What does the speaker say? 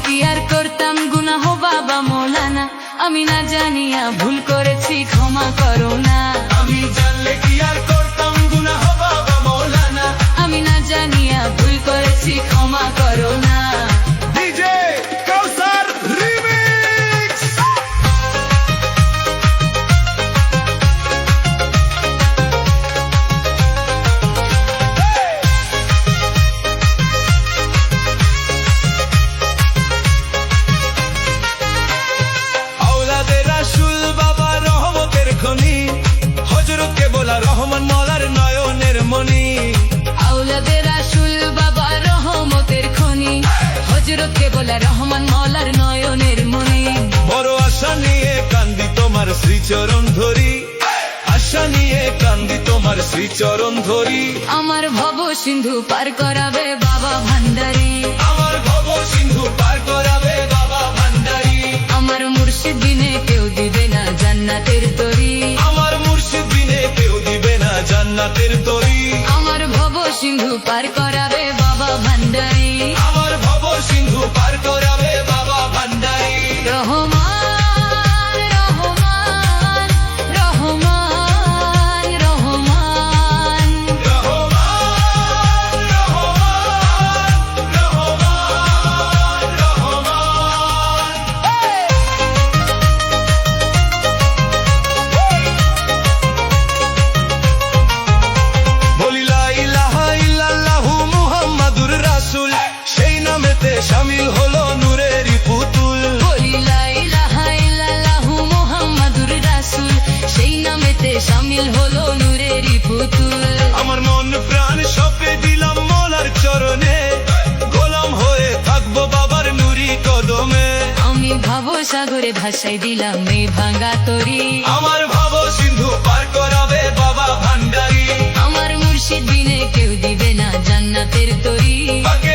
কি আর করতাম গুনাহ বাবা মৌলানা, আমি না জানিয়া ভুল করেছি ক্ষমা করো না। আমি জানলে কি আর করতাম গুনাহ বাবা মৌলানা, আমি না জানিয়া ভুল করেছি ক্ষমা করো না। ডিজে কাউসার রিমিক্স। আওলাদে রাসূল বাবা রহমতের খনি, হযরত কেবলা রহমান মওলার নয়নের মনি। আওলাদে রাসূল বাবা রহমতের খনি, হযরত কেবলা রহমান মওলার নয়নের মনি। বড় আশা নিয়ে কান্দি তোমার শ্রীচরণ ধরি, আশা নিয়ে কান্দি তোমার শ্রীচরণ ধরি। আমার ভব সিন্ধু পার করাবে বাবা ভান্ডারী, আমার ভব সিন্ধু পার করাবে বাবা ভান্ডারী। আমার মুর্শিদ বিনে কেউ দিবে না জান্নাতের তরি। আমার মুর্শিদ বিনে কেউ দিবে না জান্নাতের তরি। আমার ভব সিন্ধু পার করাবে বাবা ভান্ডারী, আমার ভব সিন্ধু পার করাবে বাবা ভান্ডারী। রহমান রহমান রহমান রহমান। রহমান রহমান রহমান রহমান। বলি লা ইলাহা ইল্লাল্লাহু মুহাম্মাদুর রাসূল, সেই নামেতে শামিল হলো নূরেরই পুতুল। বলি লা ইলাহা ইল্লাল্লাহু মুহাম্মাদুর রাসূল, সেই নামেতে শামিল হলো নূরেরই পুতুল। আমার মন প্রাণ সঁপে দিলাম মওলার চরণে, গোলাম হয়ে থাকবো বাবার নুরি কদমে। আমি ভাব সাগরে ভাসাই দিলাম এই ভাঙা তরি। আমার ভব সিন্ধু পার করাবে বাবা ভান্ডারী। আমার মুর্শিদ বিনে কেউ দিবে না জান্নাতের তরি। পাকে